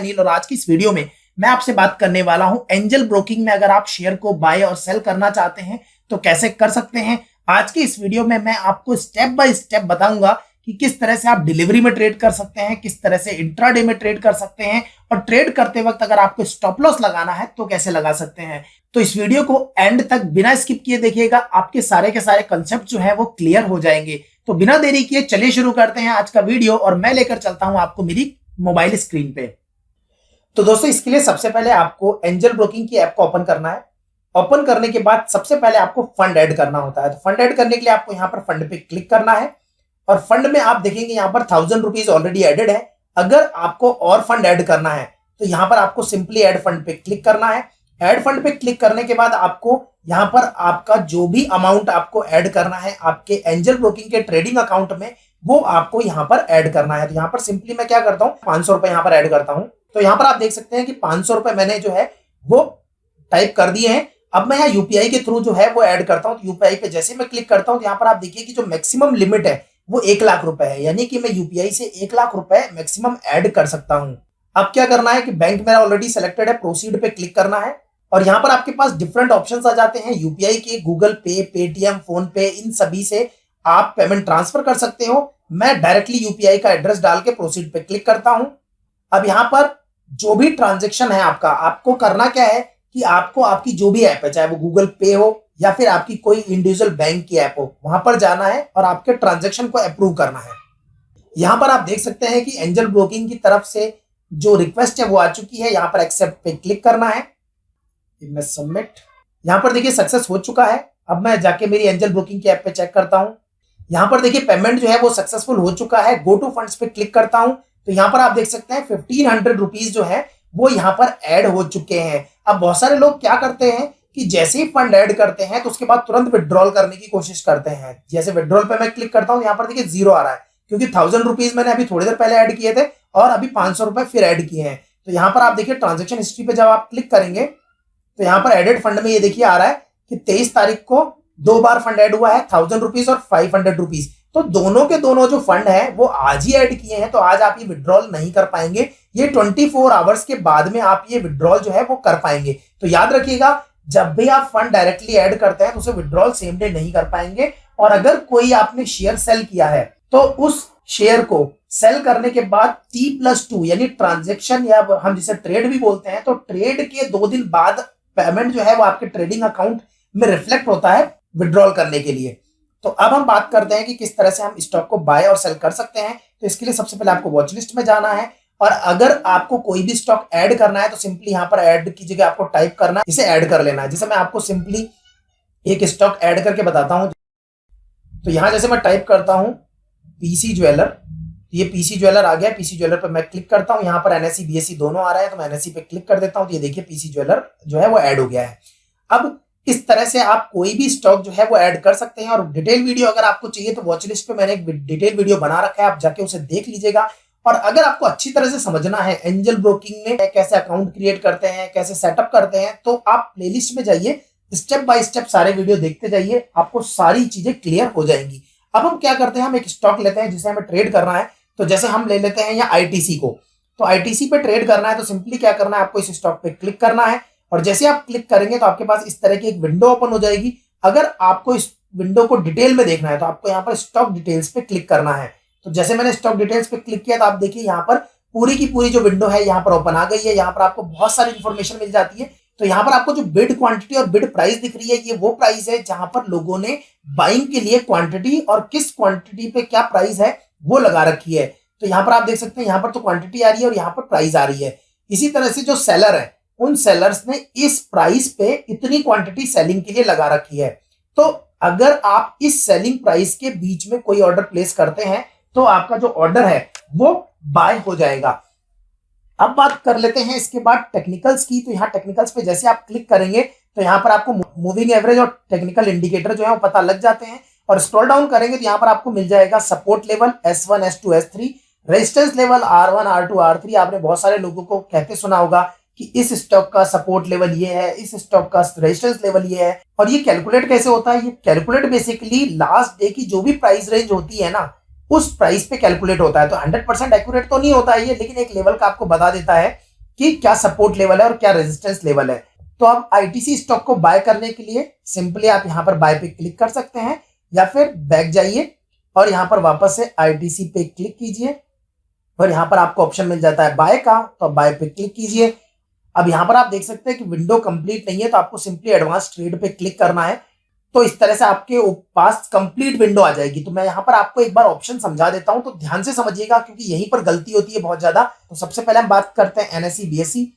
अनिल और आज की इस वीडियो में मैं आपसे बात करने वाला हूं एंजल ब्रोकिंग में अगर आप शेयर को बाय और सेल करना चाहते हैं तो कैसे कर सकते हैं। आज की इस वीडियो में मैं आपको स्टेप बाय स्टेप बताऊंगा कि किस तरह से आप डिलीवरी में ट्रेड कर सकते हैं, किस तरह से इंट्राडे में ट्रेड कर सकते हैं और ट्रेड करते वक्त अगर आपको स्टॉप लॉस लगाना है तो कैसे लगा सकते हैं। तो इस वीडियो को एंड तक बिना स्किप किए देखिएगा, आपके सारे के सारे कंसेप्ट जो है वो क्लियर हो जाएंगे। तो बिना देरी किए चलिए शुरू करते हैं आज का वीडियो और मैं लेकर चलता हूं आपको मेरी मोबाइल स्क्रीन पे। तो दोस्तों इसके लिए सबसे पहले आपको एंजल ब्रोकिंग की ऐप को ओपन करना है। ओपन करने के बाद सबसे पहले आपको फंड ऐड करना होता है। तो फंड ऐड करने के लिए आपको यहाँ पर फंड पे क्लिक करना है और फंड में आप देखेंगे यहाँ पर 1000 रुपीज ऑलरेडी एडेड है। अगर आपको और फंड ऐड करना है तो यहाँ पर आपको सिंपली ऐड फंड पे क्लिक करना है। ऐड फंड पे क्लिक करने के बाद आपको यहाँ पर आपका जो भी अमाउंट आपको ऐड करना है आपके एंजल ब्रोकिंग के ट्रेडिंग अकाउंट में वो आपको यहाँ पर ऐड करना है। तो यहाँ पर सिंपली मैं क्या करता हूँ 500 रुपए यहाँ पर ऐड करता हूँ। तो यहाँ पर आप देख सकते हैं कि 500 रुपए मैंने जो है वो टाइप कर दिए हैं। अब मैं यहाँ यूपीआई के थ्रू जो है वो ऐड करता हूँ। तो यूपीआई पे जैसे मैं क्लिक करता हूँ तो यहाँ पर आप देखिए कि जो मैक्सिमम लिमिट है वो 1 लाख रुपए है, यानी कि मैं यूपीआई से 1 लाख रुपए मैक्सिमम ऐड कर सकता हूँ। अब क्या करना है कि बैंक मेरा ऑलरेडी सिलेक्टेड है, प्रोसीड पे क्लिक करना है और यहाँ पर आपके पास डिफरेंट ऑप्शंस आ जाते हैं यूपीआई के, गूगल पे, पेटीएम, फोन पे, इन सभी से आप पेमेंट ट्रांसफर कर सकते हो। मैं डायरेक्टली यूपीआई का एड्रेस डाल के प्रोसीड पे क्लिक करता हूं। अब यहाँ पर जो भी ट्रांजैक्शन है आपका, आपको करना क्या है कि आपको आपकी जो भी ऐप है, चाहे वो गूगल पे हो या फिर आपकी कोई इंडिविजुअल बैंक की ऐप हो, वहां पर जाना है और आपके ट्रांजैक्शन को अप्रूव करना है। यहाँ पर आप देख सकते हैं कि एंजल ब्रोकिंग की तरफ से जो रिक्वेस्ट है वो आ चुकी है। यहाँ पर एक्सेप्ट पे क्लिक करना है, मैं सबमिट। यहाँ पर देखिए सक्सेस हो चुका है। अब मैं जाके मेरी एंजल ब्रोकिंग की ऐप पे चेक करता हूँ। यहाँ पर देखिए पेमेंट जो है वो सक्सेसफुल हो चुका है। गो टू फंड्स पे क्लिक करता हूँ तो यहाँ पर आप देख सकते हैं 1500 रुपीज जो है वो यहाँ पर ऐड हो चुके हैं। अब बहुत सारे लोग क्या करते हैं कि जैसे ही फंड ऐड करते हैं तो उसके बाद तुरंत विड्रॉल करने की कोशिश करते हैं। जैसे विड्रॉल पे मैं क्लिक करता हूँ यहाँ पर देखिए 0 आ रहा है, क्योंकि 1000 रुपीज मैंने अभी थोड़ी देर पहले ऐड किए थे और अभी 500 रुपए फिर ऐड किए हैं। तो यहाँ पर आप देखिए ट्रांजेक्शन हिस्ट्री पे जब आप क्लिक करेंगे तो यहाँ पर एडेड फंड में ये देखिए आ रहा है कि 23 तारीख को 2 बार फंड ऐड हुआ है, 1000 रुपीज और 500 रुपीज। तो दोनों के दोनों जो फंड है वो आज ही ऐड किए हैं, तो आज आप ये विड्रॉल नहीं कर पाएंगे। ये 24 आवर्स के बाद में आप ये विड्रॉल जो है वो कर पाएंगे। तो याद रखिएगा, जब भी आप फंड डायरेक्टली ऐड करते हैं तो उसे विड्रॉल सेम डे नहीं कर पाएंगे। और अगर कोई आपने शेयर सेल किया है तो उस शेयर को सेल करने के बाद T+2 यानी ट्रांजेक्शन या हम जिसे ट्रेड भी बोलते हैं, तो ट्रेड के 2 दिन बाद पेमेंट जो है वो आपके ट्रेडिंग अकाउंट में रिफ्लेक्ट होता है विड्रॉल करने के लिए। तो अब हम बात करते हैं कि किस तरह से हम स्टॉक को बाय और सेल कर सकते हैं। तो इसके लिए सबसे पहले आपको वॉच लिस्ट में जाना है और अगर आपको कोई भी स्टॉक ऐड करना है तो सिंपली यहाँ पर ऐड की जगह आपको टाइप करना है, इसे ऐड कर लेना है। जैसे मैं आपको सिंपली एक स्टॉक ऐड करके बताता हूं। तो यहाँ जैसे मैं टाइप करता हूं पीसी ज्वेलर, ये पीसी ज्वेलर आ गया। पीसी ज्वेलर पर मैं क्लिक करता हूं, यहाँ पर एनएससी बीएससी दोनों आ रहा है तो मैं एनएससी पे क्लिक कर देता हूं। तो ये देखिए पीसी ज्वेलर जो है वो ऐड हो गया है। अब इस तरह से आप कोई भी स्टॉक जो है वो ऐड कर सकते हैं और डिटेल वीडियो अगर आपको चाहिए तो वॉच लिस्ट पे मैंने एक डिटेल वीडियो बना रखा है, आप जाके उसे देख लीजिएगा। और अगर आपको अच्छी तरह से समझना है एंजल ब्रोकिंग में कैसे अकाउंट क्रिएट करते हैं, कैसे सेटअप करते हैं, तो आप प्लेलिस्ट में जाइए, स्टेप बाय स्टेप सारे वीडियो देखते जाइए, आपको सारी चीजें क्लियर हो जाएंगी। अब हम क्या करते हैं, हम एक स्टॉक लेते हैं जिसे हमें ट्रेड करना है। तो जैसे हम ले लेते हैं यहाँ आईटीसी को, तो आईटीसी पे ट्रेड करना है तो सिंपली क्या करना है, आपको इस स्टॉक पे क्लिक करना है और जैसे आप क्लिक करेंगे तो आपके पास इस तरह की एक विंडो ओपन हो जाएगी। अगर आपको इस विंडो को डिटेल में देखना है तो आपको यहाँ पर स्टॉक डिटेल्स पे क्लिक करना है। तो जैसे मैंने स्टॉक डिटेल्स पे क्लिक किया तो आप देखिए यहाँ पर पूरी की पूरी जो विंडो है यहाँ पर ओपन आ गई है। यहाँ पर आपको बहुत सारी इंफॉर्मेशन मिल जाती है। तो यहाँ पर आपको जो बिड क्वांटिटी और बिड प्राइस दिख रही है, ये वो प्राइस है जहां पर लोगों ने बाइंग के लिए क्वांटिटी और किस क्वांटिटी पे क्या प्राइस है वो लगा रखी है। तो यहाँ पर आप देख सकते हैं यहाँ पर तो क्वांटिटी आ रही है और यहाँ पर प्राइस आ रही है। इसी तरह से जो सेलर है उन सेलर्स ने इस प्राइस पे इतनी क्वांटिटी सेलिंग के लिए लगा रखी है। तो अगर आप इस सेलिंग प्राइस के बीच में कोई ऑर्डर प्लेस करते हैं तो आपका जो ऑर्डर है वो बाय हो जाएगा। अब बात कर लेते हैं इसके बाद टेक्निकल्स की। तो यहाँ टेक्निकल्स पे जैसे आप क्लिक करेंगे तो यहाँ पर आपको मूविंग एवरेज और टेक्निकल इंडिकेटर जो है वो पता लग जाते हैं। और स्क्रॉल डाउन करेंगे तो यहाँ पर आपको मिल जाएगा support level S1 S2 S3, resistance level R1 R2 R3। आपने बहुत सारे लोगों को कहते सुना होगा कि इस स्टॉक का सपोर्ट लेवल ये है, इस स्टॉक का रेजिस्टेंस लेवल ये है। और ये कैलकुलेट कैसे होता है, ये कैलकुलेट बेसिकली लास्ट डे की जो भी प्राइस रेंज होती है ना उस प्राइस पे कैलकुलेट होता है। तो 100% एक्यूरेट तो नहीं होता है ये, लेकिन एक लेवल का आपको बता देता है कि क्या सपोर्ट लेवल है और क्या रेजिस्टेंस लेवल है। तो अब आईटीसी स्टॉक को बाय करने के लिए सिंपली आप यहाँ पर बाय पे क्लिक कर सकते हैं, या फिर बैक जाइए और यहाँ पर वापस से आईटीसी पे क्लिक कीजिए और यहाँ पर आपको ऑप्शन मिल जाता है बाय का, तो अब बाय पे क्लिक कीजिए। अब यहाँ पर आप देख सकते हैं कि विंडो कंप्लीट नहीं है, तो आपको सिंपली एडवांस ट्रेड पे क्लिक करना है। तो इस तरह से आपके पास कंप्लीट विंडो आ जाएगी। तो मैं यहाँ पर आपको एक बार ऑप्शन समझा देता हूं, तो ध्यान से समझिएगा क्योंकि यहीं पर गलती होती है बहुत ज्यादा। तो सबसे पहले हम बात करते हैं एनएसई बीएसई।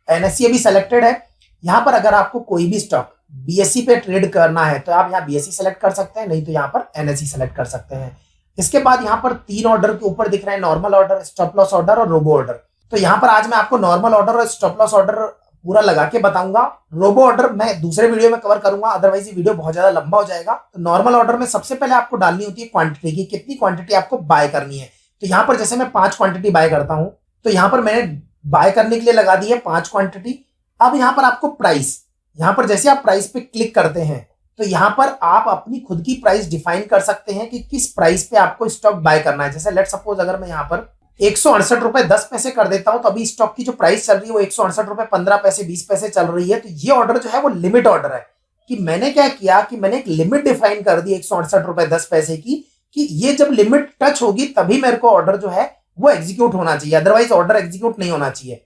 एनएसई अभी सेलेक्टेड है। यहाँ पर अगर आपको कोई भी स्टॉक बीएसई पे ट्रेड करना है तो आप यहाँ बीएसई सेलेक्ट कर सकते हैं, नहीं तो यहाँ पर एनएसई सेलेक्ट कर सकते हैं। इसके बाद यहाँ पर 3 ऑर्डर के ऊपर दिख रहे हैं, normal order, stop loss order और रोबो ऑर्डर। तो यहाँ पर आज मैं आपको नॉर्मल ऑर्डर और स्टॉप लॉस ऑर्डर पूरा लगा के बताऊंगा। रोबो ऑर्डर मैं दूसरे वीडियो में कवर करूंगा, अदरवाइज ये वीडियो बहुत ज्यादा लंबा हो जाएगा। तो नॉर्मल ऑर्डर में सबसे पहले आपको डालनी होती है क्वांटिटी की, कितनी क्वांटिटी आपको बाय करनी है। तो यहाँ पर जैसे मैं 5 क्वांटिटी बाय करता हूं, तो यहाँ पर मैंने बाय करने के लिए लगा दी है 5 क्वांटिटी। अब यहाँ पर आपको प्राइस, यहाँ पर जैसे आप प्राइस पे क्लिक करते हैं तो यहाँ पर आप अपनी खुद की प्राइस डिफाइन कर सकते हैं कि किस प्राइस पे आपको स्टॉक बाय करना है। जैसे लेट सपोज अगर मैं यहाँ पर 168 रुपए 10 पैसे कर देता हूं, तो अभी स्टॉक की जो प्राइस चल रही है वो 168 रुपए 15 पैसे 20 पैसे चल रही है। तो ये ऑर्डर जो है वो लिमिट ऑर्डर है कि मैंने क्या किया कि मैंने एक लिमिट डिफाइन कर दी 168 रुपए 10 पैसे की, कि ये जब लिमिट टच होगी तभी मेरे को ऑर्डर जो है वो एग्जीक्यूट होना चाहिए, अदरवाइज ऑर्डर एग्जीक्यूट नहीं होना चाहिए।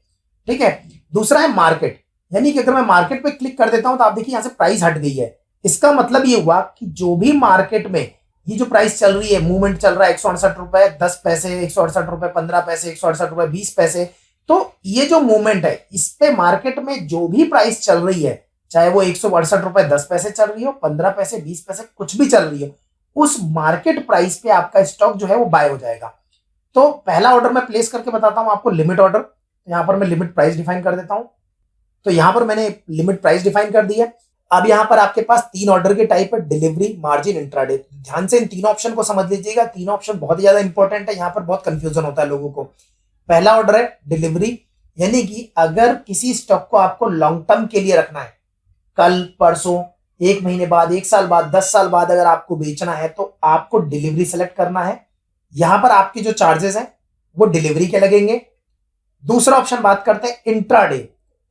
ठीक है। दूसरा है मार्केट, यानी कि अगर मैं मार्केट पे क्लिक कर देता हूं तो आप देखिए यहाँ से प्राइस हट गई है। इसका मतलब ये हुआ कि जो भी मार्केट में ये जो प्राइस चल रही है, मूवमेंट चल रहा है 168 रुपए 10 पैसे, 168 रुपए 15 पैसे, 168 रुपए 20 पैसे, तो ये जो मूवमेंट है इस पे मार्केट में जो भी प्राइस चल रही है, चाहे वो 168 रुपए 10 पैसे चल रही हो, 15 पैसे, 20 पैसे, कुछ भी चल रही हो, उस मार्केट प्राइस पे आपका स्टॉक जो है वो बाय हो जाएगा। तो पहला ऑर्डर मैं प्लेस करके बताता हूं आपको, लिमिट ऑर्डर। यहाँ पर मैं लिमिट प्राइस डिफाइन कर देता हूं। तो यहाँ पर मैंने लिमिट प्राइस डिफाइन कर दी है। अब यहाँ पर आपके पास 3 ऑर्डर के टाइप है, डिलीवरी, मार्जिन, इंट्राडे। ध्यान से इन तीनों ऑप्शन को समझ लीजिएगा, तीनों ऑप्शन बहुत ज्यादा इंपॉर्टेंट है, यहाँ पर बहुत कंफ्यूजन होता है लोगों को। पहला ऑर्डर है डिलीवरी, यानी कि अगर किसी स्टॉक को आपको लॉन्ग टर्म के लिए रखना है, कल परसों, 1 महीने बाद, 1 साल बाद, 10 साल बाद अगर आपको बेचना है तो आपको डिलीवरी सेलेक्ट करना है। यहां पर आपके जो चार्जेस हैं वो डिलीवरी के लगेंगे। दूसरा ऑप्शन बात करते हैं इंट्राडे।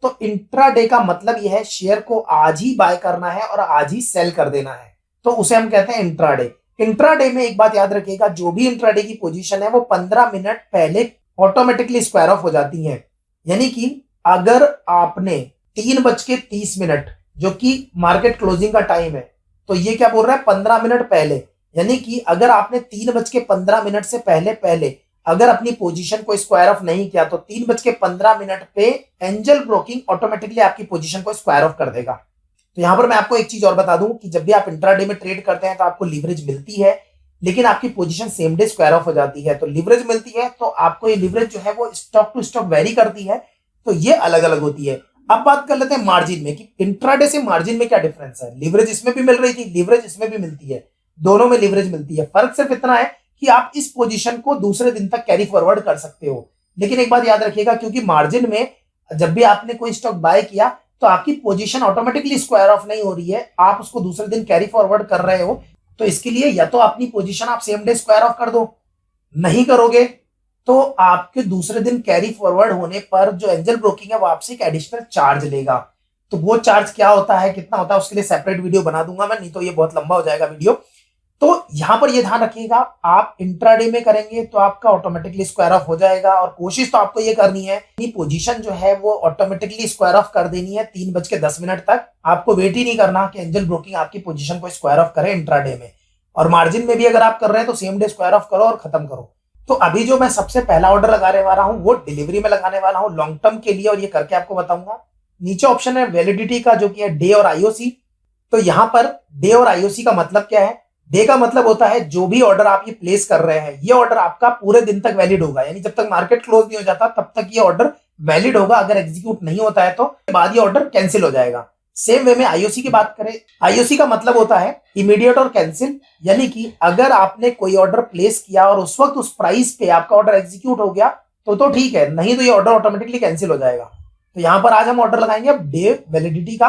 तो इंट्राडे का मतलब यह है शेयर को आज ही बाय करना है और आज ही सेल कर देना है, तो उसे हम कहते हैं इंट्राडे। इंट्राडे में एक बात याद रखिएगा, जो भी इंट्राडे की पोजीशन है वो 15 मिनट पहले ऑटोमेटिकली स्क्वायर ऑफ हो जाती है। यानी कि अगर आपने 3:30 जो कि मार्केट क्लोजिंग का टाइम है, तो ये क्या बोल रहा है 15 मिनट पहले, यानी कि अगर आपने 3:15 से पहले अगर अपनी पोजीशन को स्क्वायर ऑफ नहीं किया तो 3:15 पे एंजल ब्रोकिंग ऑटोमेटिकली आपकी पोजीशन को स्क्वायर ऑफ कर देगा। तो यहां पर मैं आपको एक चीज और बता दूं कि जब भी आप इंट्राडे में ट्रेड करते हैं तो आपको लीवरेज मिलती है, लेकिन आपकी position same day square of हो जाती है। तो लीवरेज मिलती है तो आपको ये लीवरेज जो है वो स्टॉक टू स्टॉक वेरी करती है, तो ये अलग अलग होती है। अब बात कर लेते हैं मार्जिन में कि इंट्राडे से मार्जिन में क्या डिफरेंस है। लीवरेज इसमें भी मिल रही थी, लीवरेज इसमें भी मिलती है, दोनों में लीवरेज मिलती है। फर्क सिर्फ इतना है कि आप इस पोजीशन को दूसरे दिन तक कैरी फॉरवर्ड कर सकते हो। लेकिन एक बात याद रखिएगा, क्योंकि मार्जिन में जब भी आपने कोई स्टॉक बाय किया तो आपकी पोजीशन ऑटोमेटिकली स्क्वायर ऑफ नहीं हो रही है, आप उसको दूसरे दिन कैरी फॉरवर्ड कर रहे हो। तो इसके लिए या तो अपनी पोजीशन आप सेम डे स्क्वायर ऑफ कर दो, नहीं करोगे तो आपके दूसरे दिन कैरी फॉरवर्ड होने पर जो एंजल ब्रोकिंग है वो आपसे एक एडिशनल चार्ज लेगा। तो वो चार्ज क्या होता है, कितना होता है, उसके लिए सेपरेट वीडियो बना दूंगा मैं, नहीं तो ये बहुत लंबा हो जाएगा वीडियो। तो यहां पर ये ध्यान रखिएगा, आप इंट्राडे में करेंगे तो आपका ऑटोमेटिकली स्क्वायर ऑफ हो जाएगा, और कोशिश तो आपको ये करनी है कि पोजीशन जो है वो ऑटोमेटिकली स्क्वायर ऑफ कर देनी है 3:10 तक। आपको वेट ही नहीं करना कि एंजल ब्रोकिंग आपकी पोजीशन को स्क्वायर ऑफ करे इंट्राडे में। और मार्जिन में भी अगर आप कर रहे हैं तो सेम डे स्क्वायर ऑफ करो और खत्म करो। तो अभी जो मैं सबसे पहला ऑर्डर लगाने वाला हूं वो डिलीवरी में लगाने वाला हूं लॉन्ग टर्म के लिए, और ये करके आपको बताऊंगा। नीचे ऑप्शन है वैलिडिटी का, जो कि है डे और आईओसी। तो यहां पर डे और आईओसी का मतलब क्या है, डे का मतलब होता है जो भी ऑर्डर आप ये प्लेस कर रहे हैं ये ऑर्डर आपका पूरे दिन तक वैलिड होगा, यानी जब तक मार्केट क्लोज नहीं हो जाता तब तक ये ऑर्डर वैलिड होगा। अगर एग्जीक्यूट नहीं होता है तो बाद ये ऑर्डर कैंसिल हो जाएगा। सेम वे में आईओसी की बात करें, आईओसी का मतलब होता है इमीडिएट और कैंसिल, यानी कि अगर आपने कोई ऑर्डर प्लेस किया और उस वक्त उस प्राइस पे आपका ऑर्डर एग्जीक्यूट हो गया तो ठीक है, नहीं तो ये ऑर्डर ऑटोमेटिकली कैंसिल हो जाएगा। तो यहां पर आज हम ऑर्डर लगाएंगे अब डे वैलिडिटी का।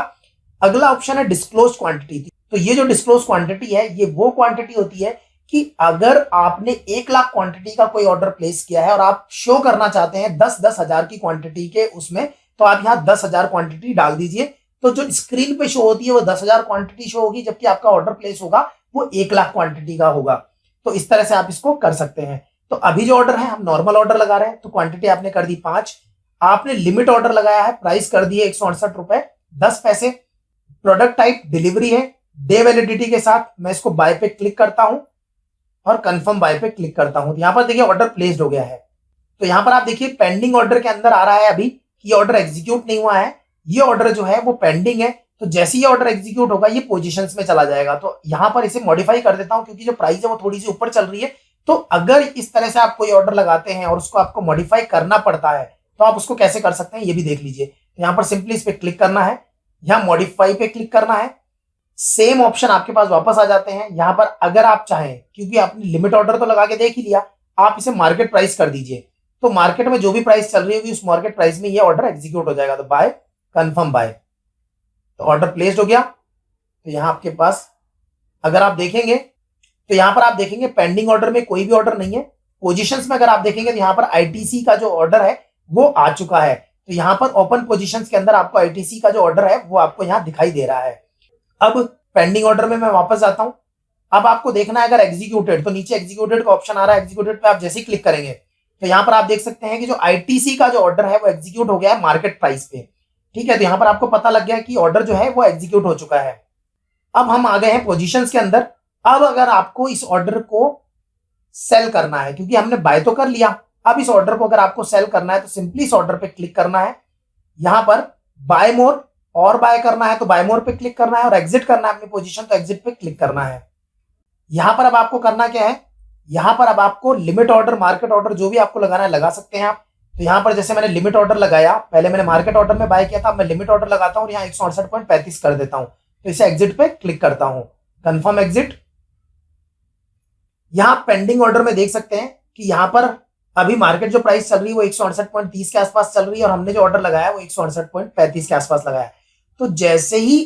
अगला ऑप्शन है डिस्क्लोज क्वांटिटी। तो ये जो डिस्क्लोज क्वांटिटी है ये वो क्वांटिटी होती है कि अगर आपने 1 लाख क्वांटिटी का कोई ऑर्डर प्लेस किया है और आप शो करना चाहते हैं 10-10 हजार की क्वांटिटी के उसमें, तो आप यहाँ 10,000 क्वांटिटी डाल दीजिए। तो जो स्क्रीन पे शो होती है वो 10,000 क्वांटिटी शो होगी, जबकि आपका ऑर्डर प्लेस होगा वो 1 लाख क्वांटिटी का होगा। तो इस तरह से आप इसको कर सकते हैं। तो अभी जो ऑर्डर है हम नॉर्मल ऑर्डर लगा रहे हैं, तो क्वांटिटी आपने कर दी 5। आपने लिमिट ऑर्डर लगाया है, प्राइस कर दिए 168 रुपए 10 पैसे। प्रोडक्ट टाइप डिलीवरी है, डे वैलिडिटी के साथ मैं इसको बाय पे क्लिक करता हूं और कंफर्म बाय पे क्लिक करता हूं। तो यहां पर देखिए ऑर्डर प्लेस्ड हो गया है। तो यहां पर आप देखिए पेंडिंग ऑर्डर के अंदर आ रहा है अभी, ये ऑर्डर एग्जीक्यूट नहीं हुआ है, ये ऑर्डर जो है वो पेंडिंग है। तो जैसे ये ऑर्डर एग्जीक्यूट होगा ये पोजीशंस में चला जाएगा। तो यहां पर इसे मॉडिफाई कर देता हूं, क्योंकि जो प्राइस है वो थोड़ी सी ऊपर चल रही है। तो अगर इस तरह से आप कोई ऑर्डर लगाते हैं और उसको आपको मॉडिफाई करना पड़ता है, तो आप उसको कैसे कर सकते हैं ये भी देख लीजिए। तो यहां पर सिंपली इस पे क्लिक करना है, यहां मॉडिफाई पे क्लिक करना है, सेम ऑप्शन आपके पास वापस आ जाते हैं। यहां पर अगर आप चाहें, क्योंकि आपने लिमिट ऑर्डर तो लगा के देख ही लिया, आप इसे मार्केट प्राइस कर दीजिए। तो मार्केट में जो भी प्राइस चल रही होगी उस मार्केट प्राइस में ये ऑर्डर एग्जीक्यूट हो जाएगा। तो बाय, कंफर्म बाय, तो ऑर्डर प्लेस्ड हो गया। तो यहां आपके पास अगर आप देखेंगे तो यहां पर आप देखेंगे पेंडिंग ऑर्डर में कोई भी ऑर्डर नहीं है। पोजीशंस में अगर आप देखेंगे तो यहां पर आईटीसी का जो ऑर्डर है वो आ चुका है। तो यहां पर ओपन पोजीशंस के अंदर आपको आईटीसी का जो ऑर्डर है वो आपको यहां दिखाई दे रहा है। अब पेंडिंग ऑर्डर में मैं वापस आता हूं। अब आपको देखना है अगर एग्जीक्यूटेड, तो नीचे एग्जीक्यूटेड का ऑप्शन आ रहा है, एग्जीक्यूटेड पे आप जैसे ही क्लिक करेंगे तो यहां पर आप देख सकते हैं कि जो आईटीसी का जो ऑर्डर है वो एग्जीक्यूट हो गया है मार्केट प्राइस पे। ठीक है, तो यहां पर आपको पता लग गया कि ऑर्डर जो है वो एग्जीक्यूट हो चुका है। अब हम आ गए हैं पोजीशंस के अंदर। अब अगर आपको इस ऑर्डर को सेल करना है, क्योंकि हमने बाय तो कर लिया, अब इस ऑर्डर को अगर आपको सेल करना है तो सिंपली इस ऑर्डर पे क्लिक करना है, यहां पर बाय मोर और बाय करना है तो बाय मोर पे क्लिक करना है, और एग्जिट करना है अपनी पोजीशन तो एग्जिट पे क्लिक करना है। यहां पर अब आपको करना क्या है, यहां पर अब आपको लिमिट ऑर्डर, मार्केट ऑर्डर जो भी आपको लगाना है लगा सकते हैं आप। तो यहां पर जैसे मैंने लिमिट ऑर्डर लगाया, पहले मैंने मार्केट ऑर्डर में बाय किया था, अब मैं लिमिट ऑर्डर लगाता हूं और यहाँ 168.35 कर देता हूं। तो इसे एग्जिट पे क्लिक करता हूं, कंफर्म एग्जिट। यहां पेंडिंग ऑर्डर में देख सकते हैं कि यहां पर अभी मार्केट जो प्राइस चल रही है वो 168.30 के आसपास चल रही है और हमने जो ऑर्डर लगाया वो 168.35 के आसपास लगाया है। तो जैसे ही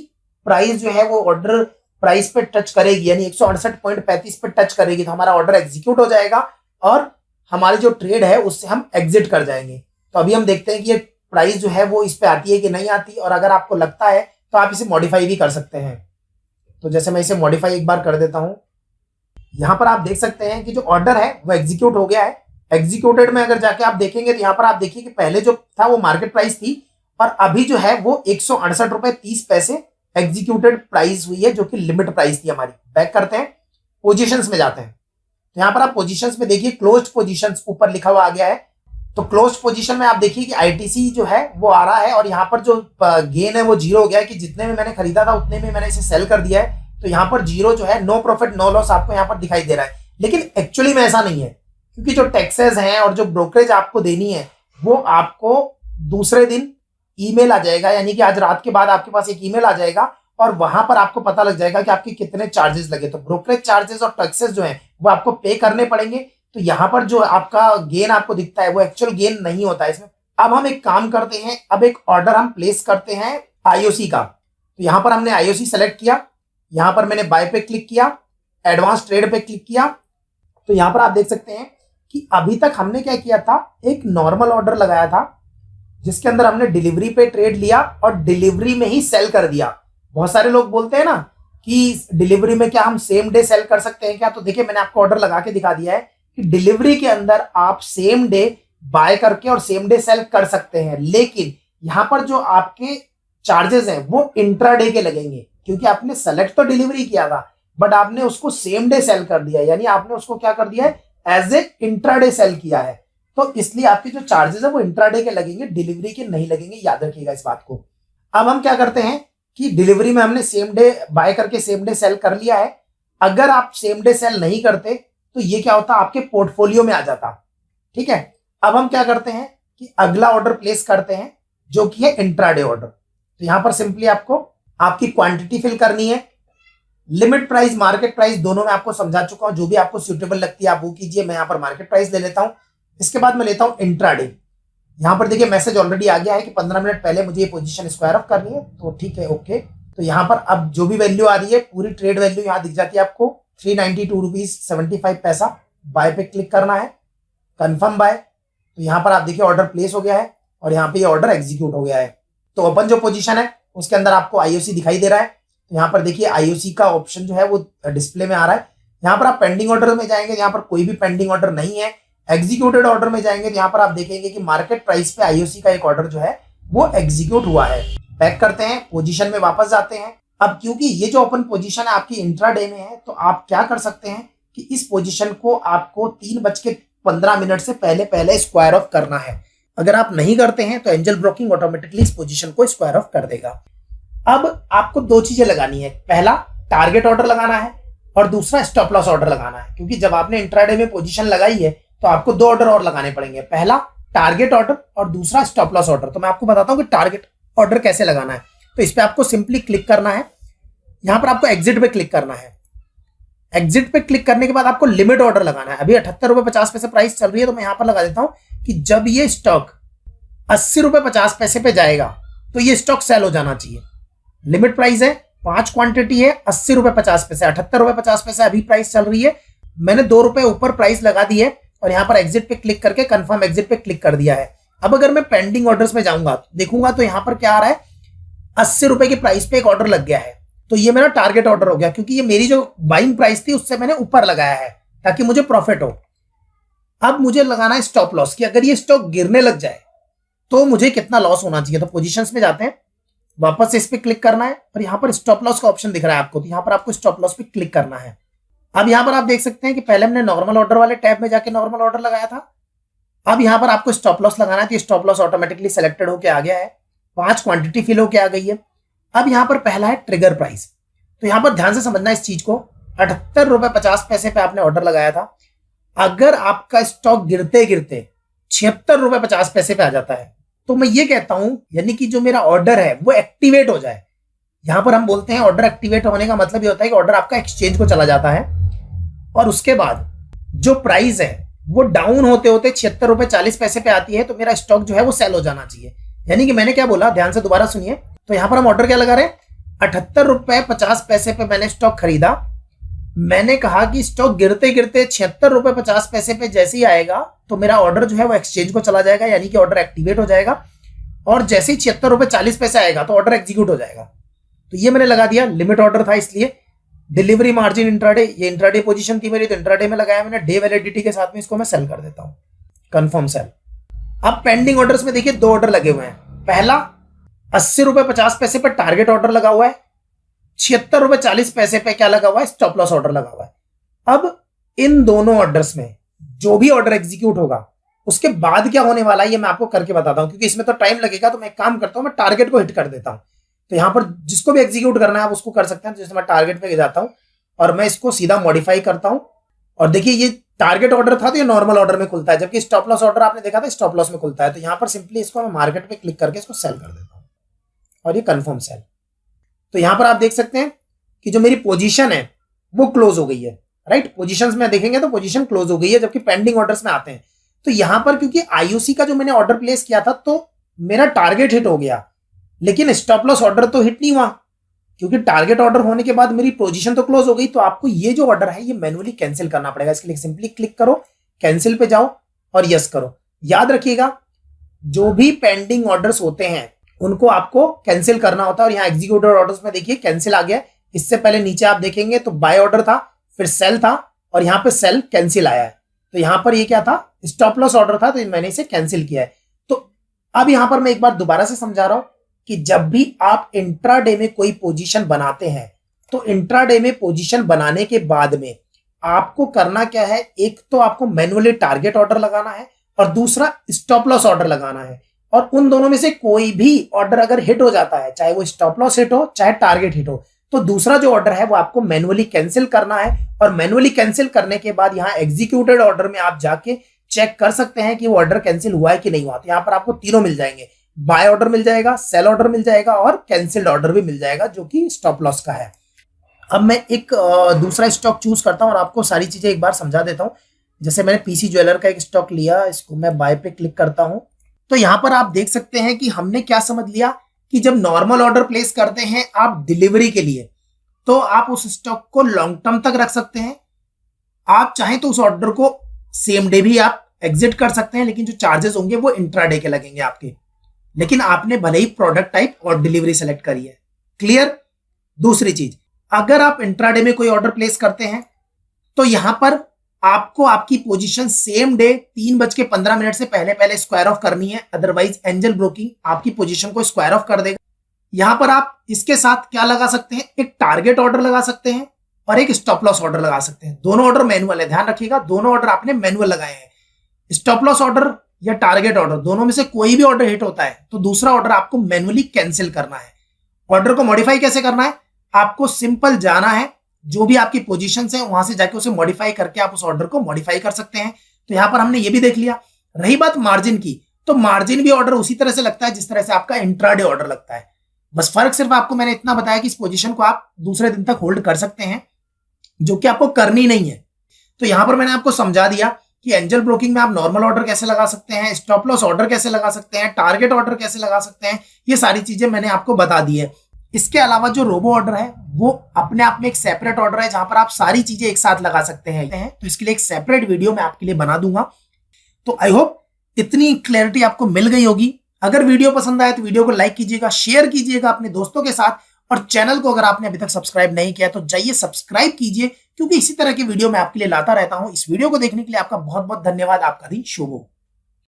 प्राइस जो है वो ऑर्डर प्राइस पे टच करेगी, यानी 168.35 पे टच करेगी, तो हमारा ऑर्डर एग्जीक्यूट हो जाएगा और हमारी जो ट्रेड है उससे हम एग्जिट कर जाएंगे। तो अभी हम देखते हैं कि ये प्राइस जो है वो इस पे आती है कि नहीं आती, और अगर आपको लगता है तो आप इसे मॉडिफाई भी कर सकते हैं। तो जैसे मैं इसे मॉडिफाई एक बार कर देता हूं, यहां पर आप देख सकते हैं कि जो ऑर्डर है वो एग्जीक्यूट हो गया है। एग्जीक्यूटेड में अगर जाके आप देखेंगे तो यहां पर आप देखिए कि पहले जो था वो मार्केट प्राइस थी और अभी जो है वो 168.30 एग्जीक्यूटेड प्राइस हुई है, जो कि लिमिट प्राइस थी हमारी। बैक करते हैं, पोजीशंस में जाते हैं, तो यहां पर आप पोजीशंस में देखिए क्लोज्ड पोजीशंस ऊपर लिखा हुआ आ गया है। तो क्लोज्ड पोजीशन में आप देखिए कि आईटीसी जो है वो आ रहा है और यहाँ पर जो गेन है वो 0 हो गया है कि जितने में मैंने खरीदा था उतने में मैंने इसे सेल कर दिया है। तो यहाँ पर 0 जो है, नो प्रॉफिट नो लॉस आपको यहाँ पर दिखाई दे रहा है, लेकिन एक्चुअली में ऐसा नहीं है, क्योंकि जो टैक्सेस हैं और जो ब्रोकरेज आपको देनी है वो आपको दूसरे दिन ईमेल आ जाएगा, यानी कि आज रात के बाद आपके पास एक ईमेल आ जाएगा और वहां पर आपको पता लग जाएगा कि आपके कितने चार्जेस लगे। तो ब्रोकरेज चार्जेस और टैक्सेस जो है वो आपको पे करने पड़ेंगे। तो यहाँ पर जो आपका गेन आपको दिखता है वो एक्चुअल गेन नहीं होता है इसमें। अब हम एक काम करते हैं, अब एक ऑर्डर हम प्लेस करते हैं आईओसी का। तो यहाँ पर हमने आईओसी सेलेक्ट किया, यहाँ पर मैंने बाय पे क्लिक किया, एडवांस ट्रेड पे क्लिक किया। तो यहाँ पर आप देख सकते हैं कि अभी तक हमने क्या किया था, एक नॉर्मल ऑर्डर लगाया था जिसके अंदर हमने डिलीवरी पे ट्रेड लिया और डिलीवरी में ही सेल कर दिया। बहुत सारे लोग बोलते हैं ना कि डिलीवरी में क्या हम सेम डे सेल कर सकते हैं क्या, तो देखिए मैंने आपको ऑर्डर लगा के दिखा दिया है कि डिलीवरी के अंदर आप सेम डे बाय करके और सेम डे सेल कर सकते हैं, लेकिन यहां पर जो आपके चार्जेस हैं वो इंट्राडे के लगेंगे, क्योंकि आपने सेलेक्ट तो डिलीवरी किया था बट आपने उसको सेम डे सेल कर दिया, यानी आपने उसको क्या कर दिया है, एज ए इंट्राडे सेल किया है। तो इसलिए आपके जो चार्जेस है वो इंट्राडे के लगेंगे, डिलीवरी के नहीं लगेंगे, याद रखिएगा इस बात को। अब हम क्या करते हैं कि डिलीवरी में हमने सेम डे बाय करके सेम डे सेल कर लिया है। अगर आप सेम डे सेल नहीं करते तो ये क्या होता, आपके पोर्टफोलियो में आ जाता। ठीक है, अब हम क्या करते हैं कि अगला ऑर्डर प्लेस करते हैं जो कि है इंट्राडे ऑर्डर। तो यहां पर सिंपली आपको आपकी क्वांटिटी फिल करनी है। लिमिट प्राइस, मार्केट प्राइस दोनों में आपको समझा चुका हूं, जो भी आपको सुटेबल लगती है आप वो कीजिए। मैं यहां पर मार्केट प्राइस ले लेता हूं। इसके बाद मैं लेता हूं इंट्राडे। यहां पर देखिए मैसेज ऑलरेडी आ गया है कि 15 मिनट पहले मुझे ये पोजीशन स्क्वायर ऑफ करनी है, तो ठीक है, ओके। तो यहां पर अब जो भी वैल्यू आ रही है पूरी ट्रेड वैल्यू यहां दिख जाती है आपको। ₹392.75 बाय पे क्लिक करना है, कंफर्म बाय। तो यहाँ पर आप देखिए ऑर्डर प्लेस हो गया है और यहाँ पे ये ऑर्डर एग्जीक्यूट हो गया है। तो ओपन जो पोजीशन है उसके अंदर आपको आईओसी दिखाई दे रहा है। तो यहाँ पर देखिए आईओसी का ऑप्शन जो है वो डिस्प्ले में आ रहा है। यहाँ पर आप पेंडिंग ऑर्डर में जाएंगे, यहाँ पर कोई भी पेंडिंग ऑर्डर नहीं है। एग्जीक्यूटेड ऑर्डर में जाएंगे तो यहाँ पर आप देखेंगे कि मार्केट प्राइस पे आईओसी का एक ऑर्डर जो है वो एग्जीक्यूट हुआ है। बैक करते हैं, पोजीशन में वापस जाते हैं। अब क्योंकि ये जो ओपन पोजीशन है आपकी इंट्राडे में है, तो आप क्या कर सकते हैं कि इस पोजीशन को आपको 3:15 से पहले स्क्वायर ऑफ करना है। अगर आप नहीं करते हैं तो एंजल ब्रोकिंग ऑटोमेटिकली इस पोजीशन को स्क्वायर ऑफ कर देगा। अब आपको दो चीजें लगानी है, पहला टारगेट ऑर्डर लगाना है और दूसरा स्टॉप लॉस ऑर्डर लगाना है। क्योंकि जब आपने इंट्राडे में पोजीशन लगाई है तो आपको दो ऑर्डर और लगाने पड़ेंगे, पहला टारगेट ऑर्डर और दूसरा स्टॉप लॉस ऑर्डर। तो मैं आपको बताता हूं कि टारगेट ऑर्डर कैसे लगाना है। तो इस पे आपको सिंपली क्लिक करना है, यहां पर आपको एग्जिट पे क्लिक करना है। एग्जिट पे क्लिक करने के बाद आपको लिमिट ऑर्डर लगाना है। अभी ₹78.50 प्राइस चल रही है, तो मैं यहां पर लगा देता हूं कि जब ये स्टॉक ₹80.50 पे जाएगा तो ये स्टॉक सेल हो जाना चाहिए। लिमिट प्राइस है, 5 क्वांटिटी है, ₹80.50, ₹78.50 अभी प्राइस चल रही है। मैंने ₹2 ऊपर प्राइस लगा दी है और यहां पर एग्जिट पे क्लिक करके कंफर्म एग्जिट पे क्लिक कर दिया है। अब अगर मैं पेंडिंग ऑर्डर्स में जाऊंगा देखूंगा तो यहां पर क्या आ रहा है, ₹80 की प्राइस पे एक ऑर्डर लग गया है। तो ये मेरा टारगेट ऑर्डर हो गया, क्योंकि ये मेरी जो बाइंग प्राइस थी उससे मैंने ऊपर लगाया है ताकि मुझे प्रॉफिट हो। अब मुझे लगाना है स्टॉप लॉस कि अगर ये स्टॉक गिरने लग जाए तो मुझे कितना लॉस होना चाहिए। तो पोजीशंस में जाते हैं, वापस से इस पे क्लिक करना है और यहाँ पर स्टॉप लॉस का ऑप्शन दिख रहा है आपको, तो यहाँ पर आपको स्टॉप लॉस पे क्लिक करना है। अब यहाँ पर आप देख सकते हैं कि पहले हमने नॉर्मल ऑर्डर वाले टैब में जाके नॉर्मल ऑर्डर लगाया था। अब यहाँ पर आपको स्टॉप लॉस लगाना है, तो स्टॉप लॉस ऑटोमेटिकली सेलेक्टेड होकर आ गया है, 5 क्वांटिटी फिल होकर आ गई है। अब यहाँ पर पहला है ट्रिगर प्राइस, तो यहाँ पर ध्यान से समझना इस चीज को। ₹78.50 पे आपने ऑर्डर लगाया था। अगर आपका स्टॉक गिरते गिरते ₹76.50 पे आ जाता है तो मैं ये कहता हूं यानी कि जो मेरा ऑर्डर है वो एक्टिवेट हो जाए। यहां पर हम बोलते हैं ऑर्डर एक्टिवेट होने का मतलब ये होता है कि ऑर्डर आपका एक्सचेंज को चला जाता है और उसके बाद जो प्राइस है वो डाउन होते होते ₹76.40 पे आती है, तो मेरा स्टॉक जो है वो सेल हो जाना चाहिए। यानी कि मैंने क्या बोला, ध्यान से दोबारा सुनिए। तो यहां पर हम ऑर्डर क्या लगा रहे हैं, ₹78.50 पे मैंने स्टॉक खरीदा। मैंने कहा कि स्टॉक गिरते गिरते ₹76.50 पे जैसे ही आएगा तो मेरा ऑर्डर जो है वो एक्सचेंज को चला जाएगा, यानी कि ऑर्डर एक्टिवेट हो जाएगा। और जैसे ही ₹76.40 आएगा तो ऑर्डर एग्जीक्यूट हो जाएगा। तो ये मैंने लगा दिया, लिमिट ऑर्डर था इसलिए। डिलीवरी मार्जिन इंट्राडे, ये इंट्राडे पोजीशन थी मेरी, तो इंट्राडे में लगाया मैंने। डे वैलिडिटी के साथ में इसको मैं सेल कर देता हूं, कंफर्म सेल। अब पेंडिंग ऑर्डर्स में देखिए 2 ऑर्डर लगे हुए हैं। पहला ₹80.50 पर टारगेट ऑर्डर लगा हुआ है, ₹76.40 पे क्या लगा हुआ है, स्टॉप लॉस ऑर्डर लगा हुआ है। अब इन दोनों ऑर्डर्स में जो भी ऑर्डर एग्जीक्यूट होगा उसके बाद क्या होने वाला है ये मैं आपको करके बताता हूं, क्योंकि इसमें तो टाइम लगेगा। तो मैं एक काम करता हूं, मैं टारगेट को हिट कर देता हूं। तो यहां पर जिसको भी एग्जीक्यूट करना है आप उसको कर सकते हैं। जैसे मैं टारगेट पे जाता हूं और मैं इसको सीधा मॉडिफाई करता हूं और देखिए ये टारगेट ऑर्डर था तो ये नॉर्मल ऑर्डर में खुलता है, जबकि स्टॉप लॉस ऑर्डर आपने देखा था स्टॉप लॉस में खुलता है। तो यहां पर सिंपली इसको मैं मार्केट पे क्लिक करके इसको सेल कर देता हूं और ये कंफर्म सेल। तो यहां पर आप देख सकते हैं कि जो मेरी पोजीशन है वो क्लोज हो गई है, राइट। पोजीशंस में देखेंगे तो पोजीशन क्लोज हो गई है, जबकि पेंडिंग ऑर्डर्स में आते हैं। तो यहां पर क्योंकि आईओसी का जो मैंने ऑर्डर प्लेस किया था तो मेरा टारगेट हिट हो गया, लेकिन स्टॉप लॉस ऑर्डर तो हिट नहीं हुआ, क्योंकि टारगेट ऑर्डर होने के बाद मेरी पोजीशन तो क्लोज हो गई। तो आपको ये जो ऑर्डर है ये मैनुअली कैंसिल करना पड़ेगा। इसके लिए सिंपली क्लिक करो, कैंसिल पे जाओ और यस करो। याद रखिएगा जो भी पेंडिंग ऑर्डर्स होते हैं उनको आपको कैंसिल करना होता है। और यहाँ एग्जीक्यूटेड ऑर्डर्स में देखिए कैंसिल आ गया। इससे पहले नीचे आप देखेंगे तो बाय ऑर्डर था, फिर सेल था और यहाँ पे सेल कैंसिल आया है। तो यहाँ पर ये क्या था, स्टॉप लॉस ऑर्डर था, तो मैंने इसे कैंसिल किया है। तो अब यहाँ पर मैं एक बार दोबारा से समझा रहा हूं कि जब भी आप इंट्राडे में कोई पोजीशन बनाते हैं तो इंट्राडे में पोजीशन बनाने के बाद में आपको करना क्या है, एक तो आपको मैनुअली टारगेट ऑर्डर लगाना है और दूसरा स्टॉप लॉस ऑर्डर लगाना है। और उन दोनों में से कोई भी ऑर्डर अगर हिट हो जाता है, चाहे वो स्टॉप लॉस हिट हो चाहे टारगेट हिट हो, तो दूसरा जो ऑर्डर है वो आपको मैनुअली कैंसिल करना है। और मैनुअली कैंसिल करने के बाद यहाँ एग्जीक्यूटेड ऑर्डर में आप जाके चेक कर सकते हैं कि वो ऑर्डर कैंसिल हुआ है कि नहीं हुआ। तो यहाँ पर आपको तीनों मिल जाएंगे, बाय ऑर्डर मिल जाएगा, सेल ऑर्डर मिल जाएगा और कैंसिल्ड ऑर्डर भी मिल जाएगा जो कि स्टॉप लॉस का है। अब मैं एक दूसरा स्टॉक चूज करता हूं और आपको सारी चीजें एक बार समझा देता हूं। जैसे मैंने पीसी ज्वेलर का एक स्टॉक लिया, इसको मैं बाय पे क्लिक करता हूं। तो यहां पर आप देख सकते हैं कि हमने क्या समझ लिया कि जब नॉर्मल ऑर्डर प्लेस करते हैं आप डिलीवरी के लिए, तो आप उस स्टॉक को लॉन्ग टर्म तक रख सकते हैं। आप चाहें तो उस ऑर्डर को सेम डे भी आप एग्जिट कर सकते हैं, लेकिन जो चार्जेस होंगे वो इंट्राडे के लगेंगे आपके। लेकिन आपने भले ही प्रोडक्ट टाइप और डिलीवरी सेलेक्ट करी है। क्लियर। दूसरी चीज, अगर आप इंट्राडे में कोई ऑर्डर प्लेस करते हैं तो यहां पर आपको आपकी पोजीशन सेम डे 3:15 से पहले पहले स्क्वायर ऑफ करनी है, अदरवाइज एंजल ब्रोकिंग आपकी पोजीशन को स्क्वायर ऑफ कर देगा। यहां पर आप इसके साथ क्या लगा सकते हैं, एक टारगेट ऑर्डर लगा सकते हैं और एक स्टॉप लॉस ऑर्डर लगा सकते हैं। दोनों ऑर्डर मैनुअल है, ध्यान रखिएगा, दोनों ऑर्डर आपने मैनुअल लगाए हैं। स्टॉप लॉस ऑर्डर या टारगेट ऑर्डर, दोनों में से कोई भी ऑर्डर हिट होता है तो दूसरा ऑर्डर आपको मैनुअली कैंसिल करना है। ऑर्डर को मॉडिफाई कैसे करना है, आपको सिंपल जाना है, जो भी आपकी पोजीशन है वहां से जाके उसे मॉडिफाई करके आप उस ऑर्डर को मॉडिफाई कर सकते हैं। तो यहां पर हमने ये भी देख लिया। रही बात मार्जिन की, तो मार्जिन भी ऑर्डर उसी तरह से लगता है जिस तरह से आपका इंट्राडे ऑर्डर लगता है। बस फर्क सिर्फ आपको मैंने इतना बताया कि इस पोजीशन को आप दूसरे दिन तक होल्ड कर सकते हैं, जो कि आपको करनी नहीं है। तो यहां पर मैंने आपको समझा दिया कि एंजल ब्रोकिंग में आप नॉर्मल ऑर्डर कैसे लगा सकते हैं, स्टॉप लॉस ऑर्डर कैसे लगा सकते हैं, टारगेट ऑर्डर कैसे लगा सकते हैं, ये सारी चीजें मैंने आपको बता दी है। इसके अलावा जो रोबो ऑर्डर है वो अपने आप में एक सेपरेट ऑर्डर है, जहां पर आप सारी चीजें एक साथ लगा सकते हैं। तो इसके लिए एक सेपरेट वीडियो मैं आपके लिए बना दूंगा। तो आई होप इतनी क्लैरिटी आपको मिल गई होगी। अगर वीडियो पसंद आए तो वीडियो को लाइक कीजिएगा, शेयर कीजिएगा अपने दोस्तों के साथ, और चैनल को अगर आपने अभी तक सब्सक्राइब नहीं किया तो जाइए सब्सक्राइब कीजिए, क्योंकि इसी तरह की वीडियो मैं आपके लिए लाता रहता हूं। इस वीडियो को देखने के लिए आपका बहुत बहुत धन्यवाद। आपका दिन शुभ हो।